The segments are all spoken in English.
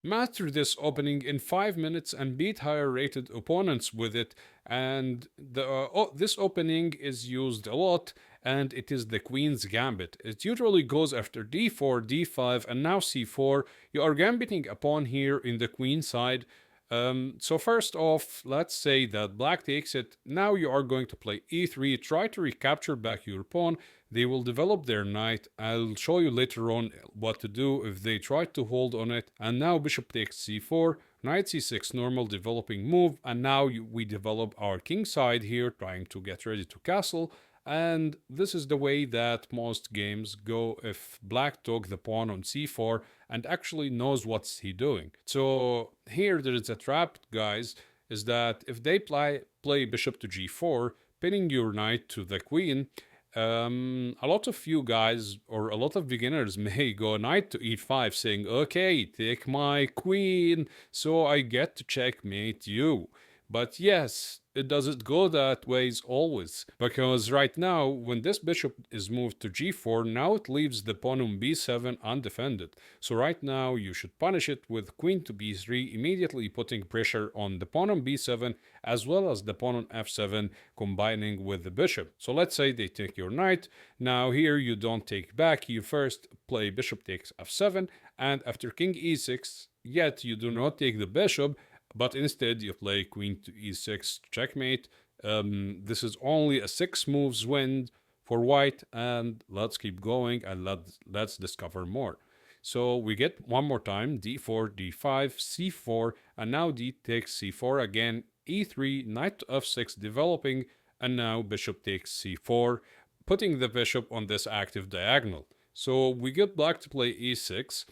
master this opening in 5 minutes and beat higher rated opponents with it. And this opening is used a lot, and it is the Queen's Gambit. It usually goes after d4, d5, and now c4. You are gambiting a pawn here in the queen side. So first off, let's say that black takes it. Now you are going to play e3, try to recapture back your pawn. They will develop their knight. I'll show you later on what to do if they try to hold on it. And now bishop takes c4, knight c6, normal developing move. And now we develop our king side here, trying to get ready to castle. And this is the way that most games go if black took the pawn on c4 and actually knows what's he doing. So here there is a trap, guys, is that if they play bishop to g4, pinning your knight to the queen, a lot of you guys or a lot of beginners may go knight to e5 saying, okay, take my queen so I get to checkmate you. But yes, it doesn't go that ways always, because right now, when this bishop is moved to g4, now it leaves the pawn on b7 undefended. So right now, you should punish it with queen to b3, immediately putting pressure on the pawn on b7, as well as the pawn on f7, combining with the bishop. So let's say they take your knight. Now here, you don't take back, you first play bishop takes f7, and after king e6, yet you do not take the bishop, but instead you play queen to e6 checkmate. This is only a 6 moves win for white, and let's keep going and let's discover more. So we get one more time d4, d5, c4, and now d takes c4 again, e3, knight to f6 developing, and now bishop takes c4, putting the bishop on this active diagonal. So we get black to play e6,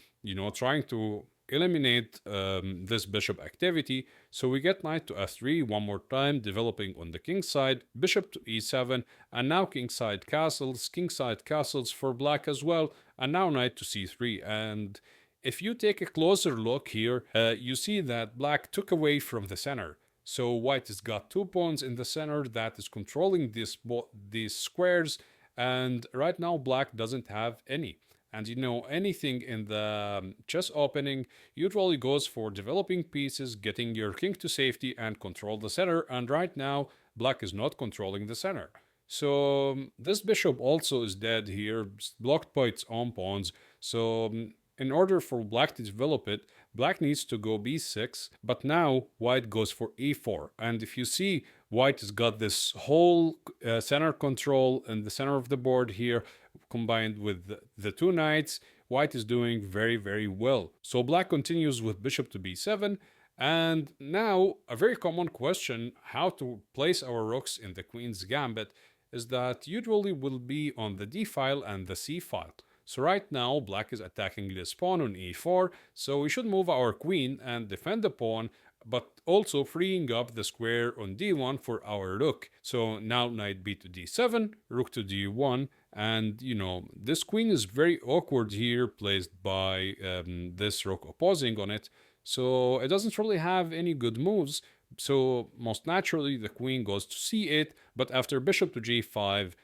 trying to eliminate this bishop activity. So we get knight to f3 one more time, developing on the king side, bishop to e7, and now kingside castles for black as well, and now knight to c3. And if you take a closer look here, you see that black took away from the center. So white has got 2 pawns in the center that is controlling these squares, and right now black doesn't have any. And anything in the chess opening usually goes for developing pieces, getting your king to safety, and control the center. And right now, black is not controlling the center. So this bishop also is dead here, blocked by its own pawns. So in order for black to develop it, black needs to go b6, but now white goes for e4. And if you see, white has got this whole center control in the center of the board here, combined with the 2 knights. White is doing very, very well. So black continues with bishop to b7. And now a very common question, how to place our rooks in the queen's gambit, is that usually will be on the d file and the c file. So right now, black is attacking this pawn on e4, so we should move our queen and defend the pawn, but also freeing up the square on d1 for our rook. So now knight b to d7, rook to d1, and this queen is very awkward here, placed by this rook opposing on it, so it doesn't really have any good moves. So most naturally, the queen goes to c8, but after bishop to g5,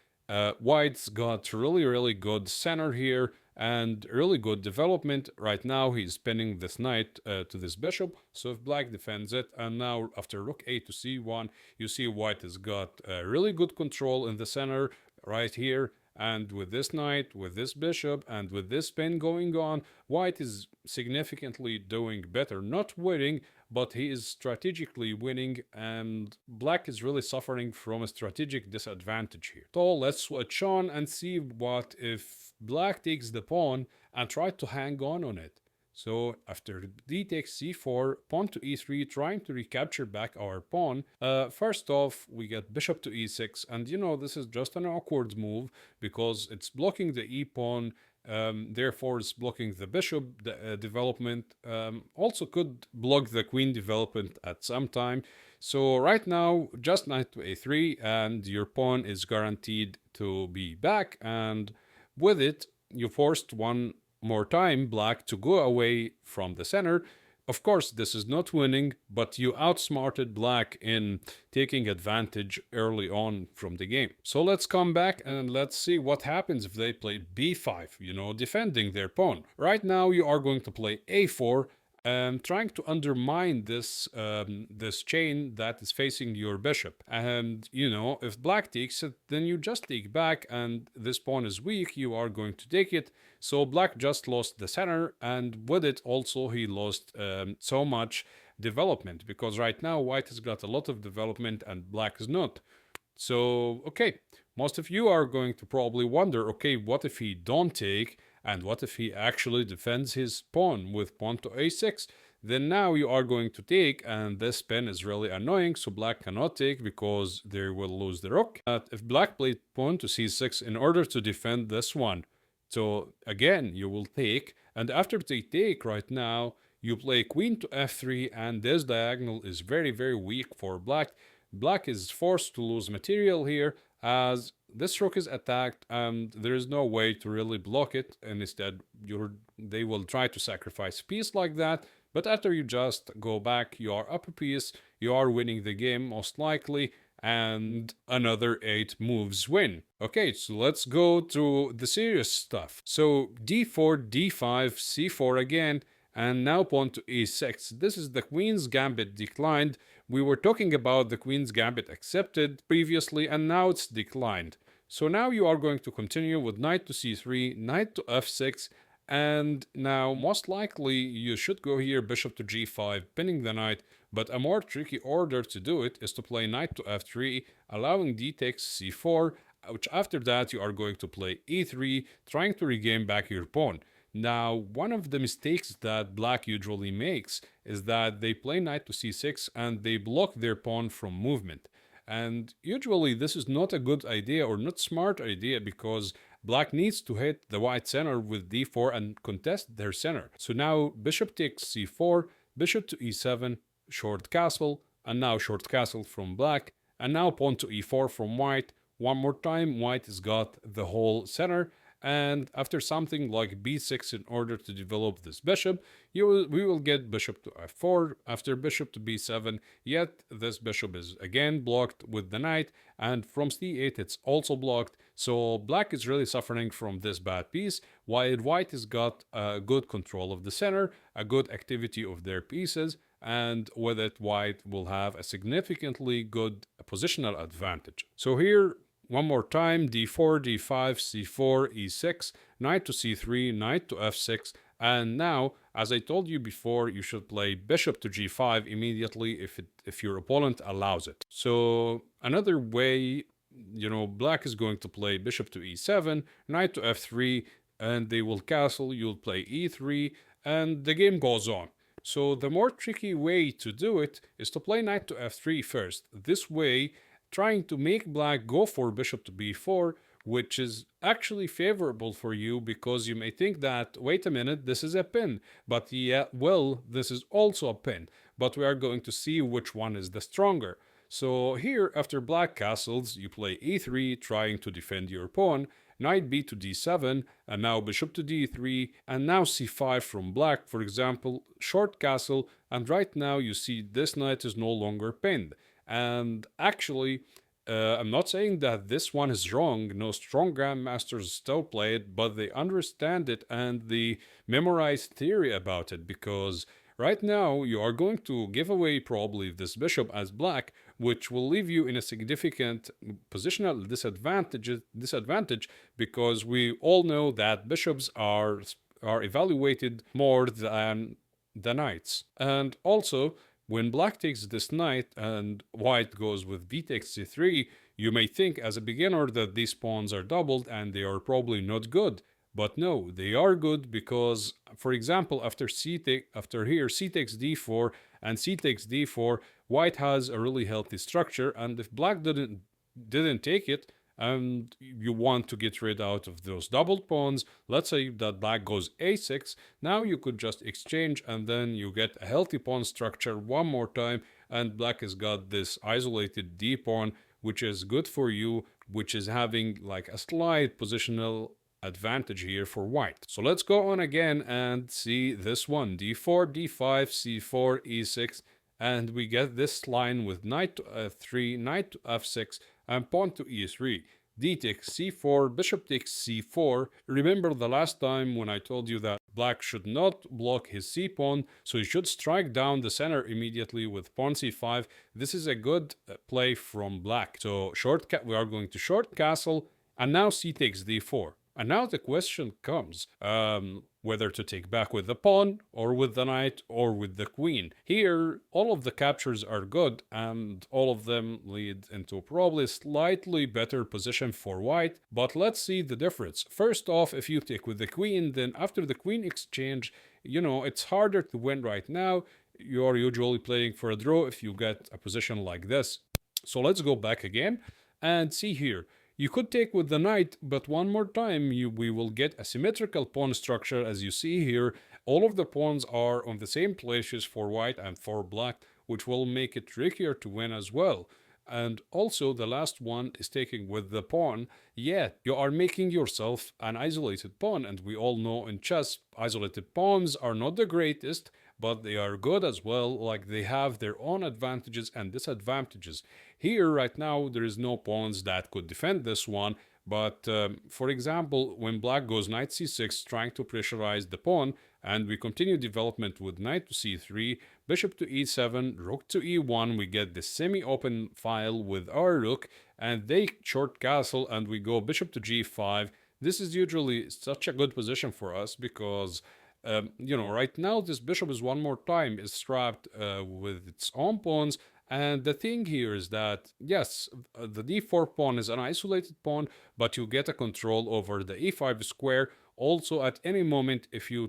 white's got really, really good center here and really good development. Right now, he's pinning this knight to this bishop. So if black defends it, and now after rook a to c1, you see white has got really good control in the center right here. And with this knight, with this bishop, and with this pin going on, white is significantly doing better. Not winning, but he is strategically winning, and black is really suffering from a strategic disadvantage here. So let's switch on and see what if black takes the pawn and try to hang on it. So after d takes c4, pawn to e3, trying to recapture back our pawn. First off, we get bishop to e6, and this is just an awkward move because it's blocking the e-pawn, therefore it's blocking the bishop development. Also could block the queen development at some time. So right now, just knight to a3, and your pawn is guaranteed to be back, and with it, you forced one more time black to go away from the center. Of course, this is not winning, but you outsmarted black in taking advantage early on from the game. So let's come back and let's see what happens if they play b5, defending their pawn. Right now, you are going to play a4, trying to undermine this chain that is facing your bishop. And if black takes it, then you just take back, and this pawn is weak. You are going to take it. So black just lost the center, and with it also he lost so much development, because right now white has got a lot of development and black is not. So, okay, most of you are going to probably wonder, okay, what if he don't take, and what if he actually defends his pawn with pawn to a6? Then now you are going to take, and this pin is really annoying, so black cannot take because they will lose the rook. But if black played pawn to c6 in order to defend this one, so again, you will take, and after they take right now, you play queen to f3, and this diagonal is very, very weak for black. Black is forced to lose material here, as this rook is attacked and there is no way to really block it, and instead they will try to sacrifice a piece like that. But after you just go back, you are up a piece, you are winning the game most likely, and another 8 moves win. Okay, so let's go to the serious stuff. So d4, d5, c4 again, and now pawn to e6. This is the queen's gambit declined. We were talking about the queen's gambit accepted previously, and now it's declined. So now you are going to continue with knight to c3, knight to f6, and now most likely you should go here bishop to g5, pinning the knight, but a more tricky order to do it is to play knight to f3, allowing d takes c4, which after that you are going to play e3, trying to regain back your pawn. Now, one of the mistakes that black usually makes is that they play knight to c6 and they block their pawn from movement. And usually this is not a good idea or not smart idea, because black needs to hit the white center with d4 and contest their center. So now bishop takes c4, bishop to e7, short castle, and now short castle from black, and now pawn to e4 from white. One more time, white has got the whole center. And after something like b6 in order to develop this bishop, we will get bishop to f4, after bishop to b7, yet this bishop is again blocked with the knight, and from c8 it's also blocked, so black is really suffering from this bad piece, while white has got a good control of the center, a good activity of their pieces, and with it white will have a significantly good positional advantage. So here, one more time, d4, d5, c4, e6, knight to c3, knight to f6, and now, as I told you before, you should play bishop to g5 immediately if your opponent allows it. So another way, black is going to play bishop to e7, knight to f3, and they will castle, you'll play e3, and the game goes on. So the more tricky way to do it is to play knight to f3 first. This way, trying to make black go for bishop to b4, which is actually favorable for you, because you may think that, wait a minute, this is a pin. But yeah, well, this is also a pin. But we are going to see which one is the stronger. So here, after black castles, you play e3, trying to defend your pawn, knight b to d7, and now bishop to d3, and now c5 from black, for example, short castle, and right now you see this knight is no longer pinned. And actually, I'm not saying that this one is wrong. No, strong grandmasters still play it, but they understand it and they memorize theory about it, because right now you are going to give away probably this bishop as black, which will leave you in a significant positional disadvantage, because we all know that bishops are evaluated more than the knights. And also, when black takes this knight and white goes with b takes c3, you may think as a beginner that these pawns are doubled and they are probably not good. But no, they are good, because, for example, after here c takes d4 and c takes d4, white has a really healthy structure, and if black didn't take it, and you want to get rid out of those doubled pawns, let's say that black goes a6, now you could just exchange and then you get a healthy pawn structure one more time, and black has got this isolated d pawn, which is good for you, which is having like a slight positional advantage here for white. So let's go on again and see this one, d4, d5, c4, e6, and we get this line with knight to f3, knight to f6, and pawn to e3. D takes c4, bishop takes c4. Remember the last time when I told you that Black should not block his c pawn, so he should strike down the center immediately with pawn c5. This is a good play from black. So we are going to short castle, and now c takes d4. And now the question comes whether to take back with the pawn, or with the knight, or with the queen. Here, all of the captures are good, and all of them lead into probably a slightly better position for white. But let's see the difference. First off, if you take with the queen, then after the queen exchange, it's harder to win right now. You're usually playing for a draw if you get a position like this. So let's go back again and see here. You could take with the knight, but one more time we will get a symmetrical pawn structure. As you see here, all of the pawns are on the same places for white and for black, which will make it trickier to win as well. And also the last one is taking with the pawn. Yet you are making yourself an isolated pawn, and we all know in chess, isolated pawns are not the greatest, but they are good as well. Like, they have their own advantages and disadvantages. Here, right now, there is no pawns that could defend this one. But for example, when black goes knight c6, trying to pressurize the pawn, and we continue development with knight to c3, bishop to e7, rook to e1, we get the semi-open file with our rook, and they short castle, and we go bishop to g5. This is usually such a good position for us because right now this bishop is one more time is strapped with its own pawns. And the thing here is that, yes, the d4 pawn is an isolated pawn, but you get a control over the e5 square. Also, at any moment, if you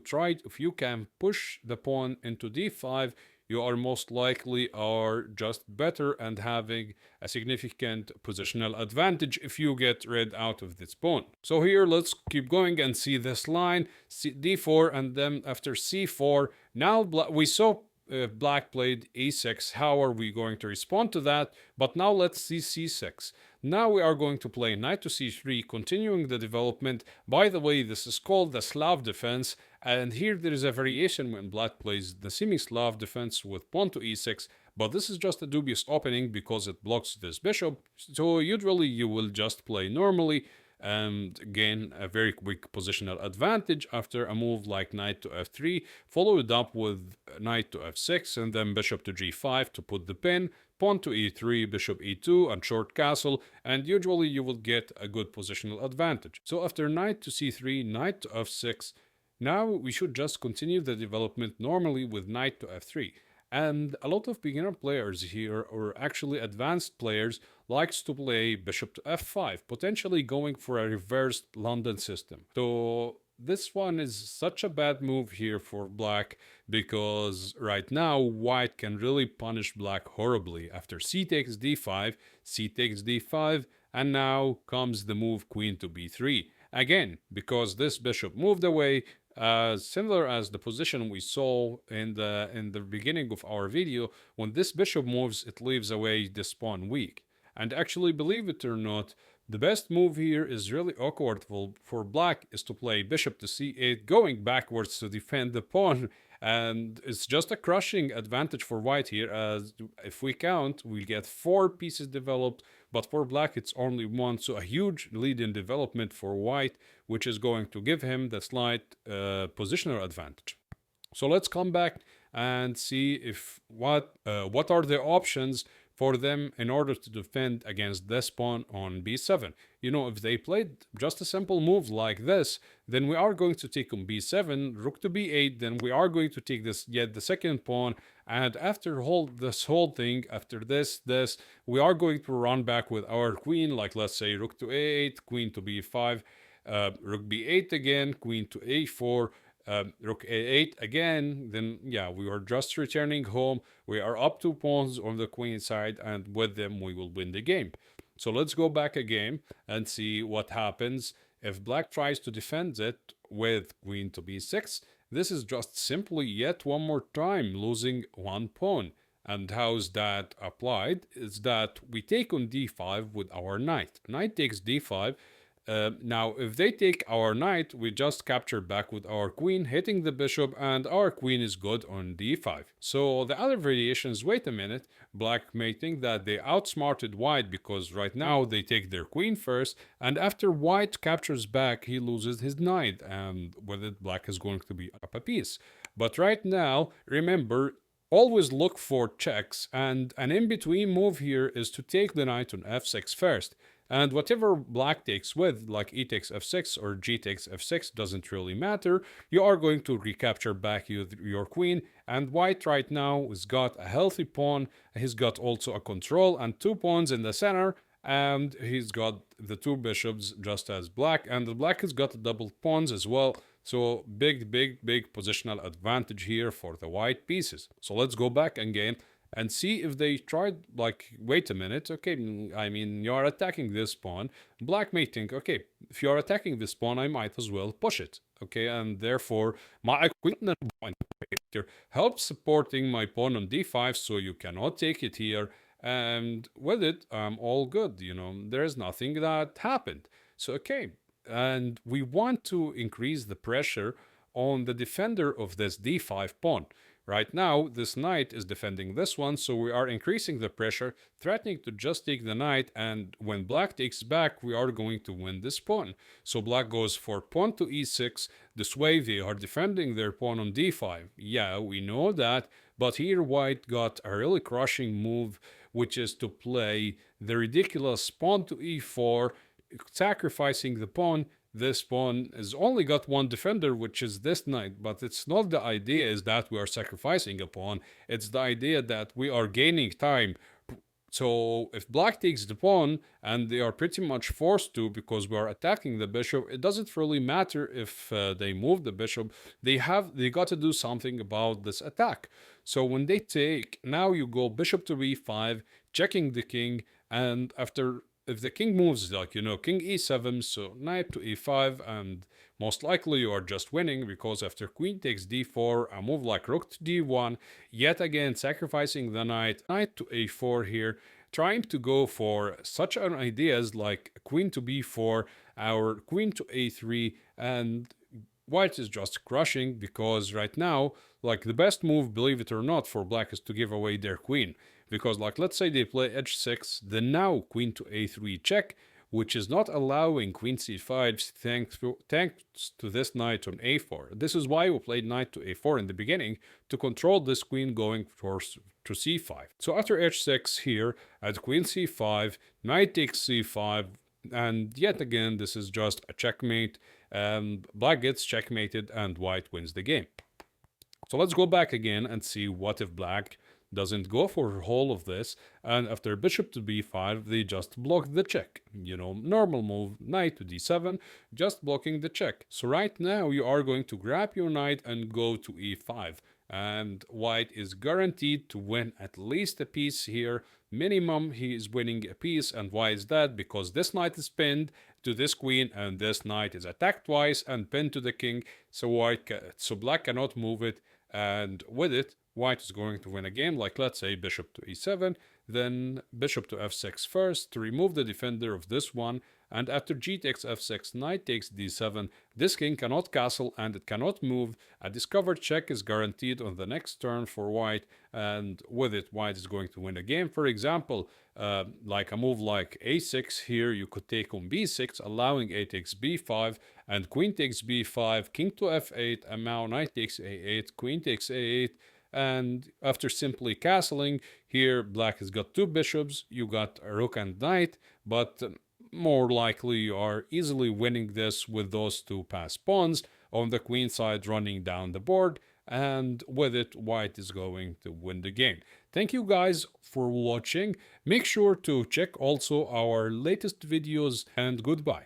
can push the pawn into d5, you are most likely are just better and having a significant positional advantage if you get rid out of this pawn. So here, let's keep going and see this line, d4, and then after c4, now we saw black played e6. How are we going to respond to that? But now let's see c6. Now we are going to play knight to c3, continuing the development. By the way, this is called the Slav defense, and here there is a variation when black plays the semi-Slav defense with pawn to e6, but this is just a dubious opening because it blocks this bishop, so usually you will just play normally and gain a very quick positional advantage after a move like knight to f3, followed up with knight to f6, and then bishop to g5 to put the pin, pawn to e3, bishop e2, and short castle, and usually you will get a good positional advantage. So after knight to c3, knight to f6, now we should just continue the development normally with knight to f3. And a lot of beginner players here, or actually advanced players, likes to play bishop to f5, potentially going for a reversed London system. So this one is such a bad move here for black because right now white can really punish black horribly. After c takes d5, c takes d5, and now comes the move queen to b3. Again, because this bishop moved away, similar as the position we saw in the beginning of our video, when this bishop moves, it leaves away this pawn weak. And actually, believe it or not, the best move here is really awkward for black is to play bishop to c8, going backwards to defend the pawn. And it's just a crushing advantage for white here, as if we count, we get 4 pieces developed, but for black it's only 1, so a huge lead in development for white, which is going to give him the slight positional advantage. So let's come back and see if what are the options for them in order to defend against this pawn on b7. If they played just a simple move like this, then we are going to take on b7, rook to b8, then we are going to take the second pawn, and after this whole thing, after this, we are going to run back with our queen, like let's say rook to a8, queen to b5, rook b8 again, queen to a4, rook a8 again, then yeah, we are just returning home. We are up 2 pawns on the queen side, and with them we will win the game. So let's go back again and see what happens if black tries to defend it with queen to b6. This is just simply yet one more time losing 1 pawn. And how is that applied? Is that we take on d5 with our knight. Knight takes d5. Now, if they take our knight, we just capture back with our queen, hitting the bishop, and our queen is good on d5. So the other variations, wait a minute, black may think that they outsmarted white because right now they take their queen first, and after white captures back, he loses his knight, and with it, black is going to be up a piece. But right now, remember, always look for checks, and an in-between move here is to take the knight on f6 first. And whatever black takes with, like e takes f6 or g takes f6, doesn't really matter. You are going to recapture back your queen. And white right now has got a healthy pawn. He's got also a control and 2 pawns in the center. And he's got the 2 bishops just as black. And the black has got double pawns as well. So big positional advantage here for the white pieces. So let's go back again and see if they tried, like, wait a minute, okay, I mean, you are attacking this pawn. Black may think, okay, if you are attacking this pawn, I might as well push it, okay, and therefore my equipment point here helps supporting my pawn on d5, so you cannot take it here, and with it, I'm all good, there's nothing that happened. So, okay, and we want to increase the pressure on the defender of this d5 pawn. Right now, this knight is defending this one, so we are increasing the pressure, threatening to just take the knight, and when black takes back, we are going to win this pawn. So black goes for pawn to e6, this way they are defending their pawn on d5. Yeah, we know that, but here white got a really crushing move, which is to play the ridiculous pawn to e4, sacrificing the pawn. This pawn has only got one defender, which is this knight, but it's not the idea is that we are sacrificing a pawn, it's the idea that we are gaining time. So if black takes the pawn, and they are pretty much forced to because we are attacking the bishop, it doesn't really matter if they move the bishop. They got to do something about this attack. So when they take, now you go bishop to b5, checking the king, and after, if the king moves, like, king e7, so knight to e5, and most likely you are just winning because after queen takes d4, a move like rook to d1, yet again sacrificing the knight to a4 here, trying to go for such an ideas like queen to b4, our queen to a3, and white is just crushing because right now, like, the best move, believe it or not, for black is to give away their queen. Because, like, let's say they play h6, then now queen to a3 check, which is not allowing queen c5 thanks to this knight on a4. This is why we played knight to a4 in the beginning, to control this queen going to c5. So after h6 here, at queen c5, knight takes c5, and yet again, this is just a checkmate, and black gets checkmated and white wins the game. So let's go back again and see what if black doesn't go for all of this, and after bishop to b5, they just block the check. Normal move, knight to d7, just blocking the check. So right now, you are going to grab your knight and go to e5, and white is guaranteed to win at least a piece here. Minimum, he is winning a piece, and why is that? Because this knight is pinned to this queen, and this knight is attacked twice and pinned to the king, so black cannot move it, and with it, white is going to win a game, like let's say bishop to e7, then bishop to f6 first to remove the defender of this one, and after g takes f6, knight takes d7, this king cannot castle and it cannot move. A discovered check is guaranteed on the next turn for white, and with it, white is going to win a game. For example, like a move like a6 here, you could take on b6, allowing a takes b5, and queen takes b5, king to f8, and now knight takes a8, queen takes a8, and after simply castling, here black has got 2 bishops, you got a rook and knight, but more likely you are easily winning this with those 2 passed pawns on the queen side running down the board, and with it, white is going to win the game. Thank you guys for watching. Make sure to check also our latest videos, and goodbye.